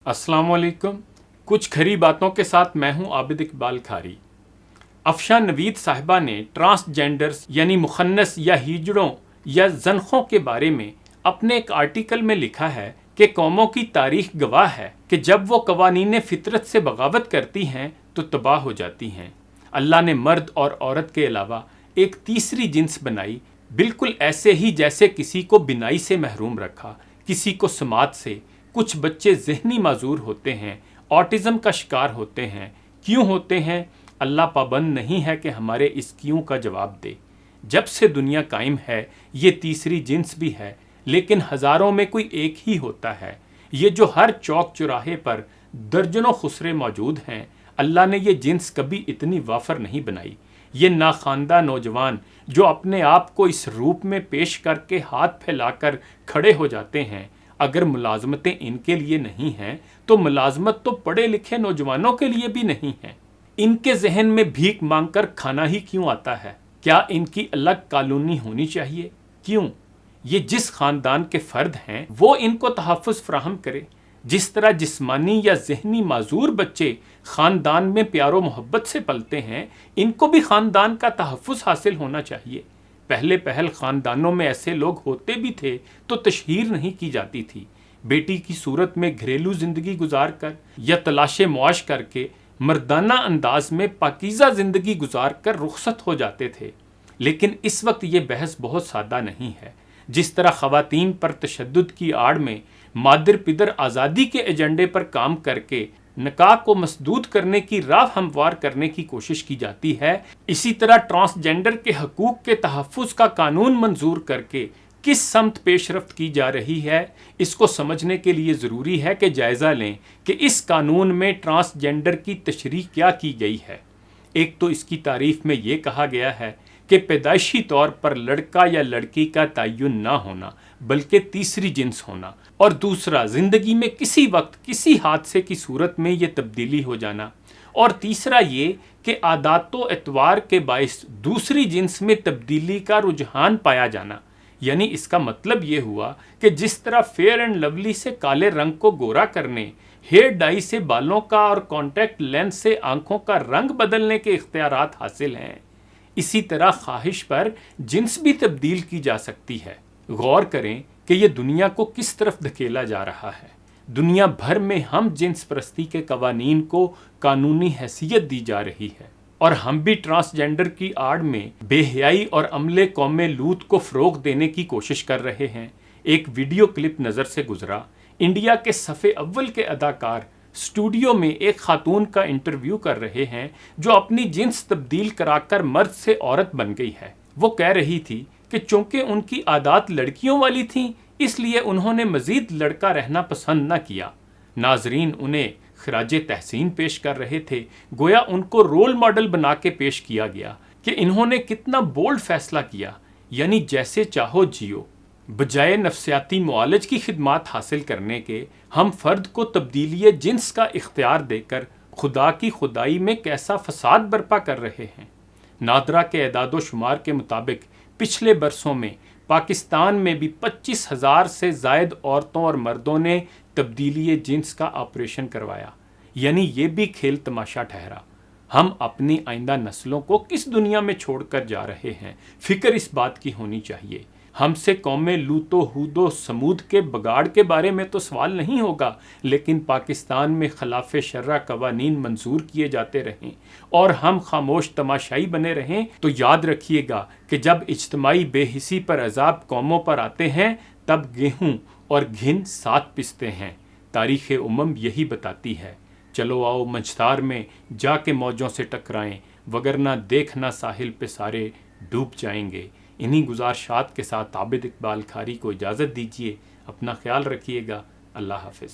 अस्सलाम वालेकुम। कुछ खरी बातों के साथ मैं हूं आबिद इकबाल खारी। अफशा नवीद साहिबा ने ट्रांसजेंडर्स यानी मुखन्नस या हिजड़ों या जन्खों के बारे में अपने एक आर्टिकल में लिखा है कि कौमों की तारीख गवाह है कि जब वो कवानीन फितरत से बगावत करती हैं तो तबाह हो जाती हैं। अल्लाह ने मर्द और औरत के अलावा एक तीसरी जिन्स बनाई, बिल्कुल ऐसे ही जैसे किसी को बिनाई से महरूम रखा, किसी को समात से। कुछ बच्चे ज़हनी माजूर होते हैं, ऑटिज़म का शिकार होते हैं। क्यों होते हैं? अल्लाह पाबंद नहीं है कि हमारे इस क्यों का जवाब दे। जब से दुनिया कायम है ये तीसरी जिन्स भी है, लेकिन हज़ारों में कोई एक ही होता है। ये जो हर चौक चौराहे पर दर्जनों खुसरे मौजूद हैं, अल्लाह ने ये जिन्स कभी इतनी वाफर नहीं बनाई। ये नाखानदा नौजवान जो अपने आप को इस रूप में पेश करके हाथ फैलाकर खड़े हो जाते हैं, अगर मुलाजमतें इनके लिए नहीं हैं तो मुलाजमत तो पढ़े लिखे नौजवानों के लिए भी नहीं है। इनके जहन में भीख मांगकर खाना ही क्यों आता है? क्या इनकी अलग कॉलोनी होनी चाहिए? क्यों? ये जिस खानदान के फर्द हैं वो इनको तहफ़्फ़ुज़ फराहम करे। जिस तरह जिस्मानी या जहनी माजूर बच्चे खानदान में प्यारो मोहब्बत से पलते हैं, इनको भी खानदान का तहफ़्फ़ुज़ हासिल होना चाहिए। पहले पहल खानदानों में ऐसे लोग होते भी थे तो तशहीर नहीं की जाती थी। बेटी की सूरत में घरेलू जिंदगी गुजार कर या तलाशे मुआश करके मर्दाना अंदाज में पाकीज़ा जिंदगी गुजार कर रुखसत हो जाते थे। लेकिन इस वक्त ये बहस बहुत सादा नहीं है। जिस तरह ख़वातीन पर तशद्दुद की आड़ में मादर पिदर आज़ादी के एजेंडे पर काम करके निकाह को मसदूद करने की राह हमवार करने की कोशिश की जाती है, इसी तरह ट्रांसजेंडर के हकूक़ के तहफ़्फ़ुज़ का कानून मंजूर करके किस समत पेशरफ्त की जा रही है, इसको समझने के लिए ज़रूरी है कि जायज़ा लें कि इस कानून में ट्रांसजेंडर की तशरीह क्या की गई है। एक तो इसकी तारीफ़ में ये कहा गया है कि पैदाइशी तौर पर लड़का या लड़की का तयन ना होना बल्कि तीसरी जिन्स होना, और दूसरा ज़िंदगी में किसी वक्त किसी हादसे की सूरत में ये तब्दीली हो जाना, और तीसरा ये कि आदातो एतवार के बाइस दूसरी जिन्स में तब्दीली का रुझान पाया जाना। यानी इसका मतलब ये हुआ कि जिस तरह फेयर एंड लवली से काले रंग को गोरा करने, हेयर डाई से बालों का और कॉन्टैक्ट लेंस से आंखों का रंग बदलने के इख्तियारात हासिल हैं, इसी तरह ख्वाहिश पर जिन्स भी तब्दील की जा सकती है। गौर करें कि यह दुनिया को किस तरफ धकेला जा रहा है। दुनिया भर में हम जिन्स परस्ती के कवानीन को कानूनी हैसियत दी जा रही है, और हम भी ट्रांसजेंडर की आड़ में बेहयाई और अमले कौमे लूत को फ़रोग़ देने की कोशिश कर रहे हैं। एक वीडियो क्लिप नज़र से गुजरा। इंडिया के सफ़े अव्वल के अदाकार स्टूडियो में एक खातून का इंटरव्यू कर रहे हैं जो अपनी जिन्स तब्दील कराकर मर्द से औरत बन गई है। वो कह रही थी कि चूंकि उनकी आदत लड़कियों वाली थी, इसलिए उन्होंने मज़ीद लड़का रहना पसंद न किया। नाजरीन उन्हें खराजे तहसीन पेश कर रहे थे, गोया उनको रोल मॉडल बना के पेश किया गया कि इन्होंने कितना बोल्ड फैसला किया, यानी जैसे चाहो जियो। बजाय नफ्सियाती मुआलज की खिदमात हासिल करने के, हम फ़र्द को तब्दीली जिन्स का इख्तियार देकर खुदा की खुदाई में कैसा फसाद बर्पा कर रहे हैं। नादरा के एदादो शुमार के मुताबिक पिछले बरसों में पाकिस्तान में भी 25,000 से ज़ायद औरतों और मर्दों ने तब्दीली जिन्स का ऑपरेशन करवाया। यानी ये भी खेल तमाशा ठहरा। हम अपनी आइंदा नस्लों को किस दुनिया में छोड़कर जा रहे हैं, फ़िक्र इस बात की होनी चाहिए। हमसे कौमे लूतो हूदो समूद के बगाड़ के बारे में तो सवाल नहीं होगा, लेकिन पाकिस्तान में खिलाफ शर्रा कवानीन मंजूर किए जाते रहें और हम खामोश तमाशाई बने रहें तो याद रखिएगा कि जब इज्तमाई बेहिसी पर अजाब कौमों पर आते हैं तब गेहूँ और घिन साथ पिसते हैं। तारीख़ उमम यही बताती है। चलो आओ मंझतार में जाके मौजों से टकराएं, वगरना देखना साहिल पे सारे डूब जाएंगे। इन्हीं गुजारिशात के साथ आबिद इकबाल खारी को इजाज़त दीजिए। अपना ख्याल रखिएगा। अल्लाह हाफ़िज़।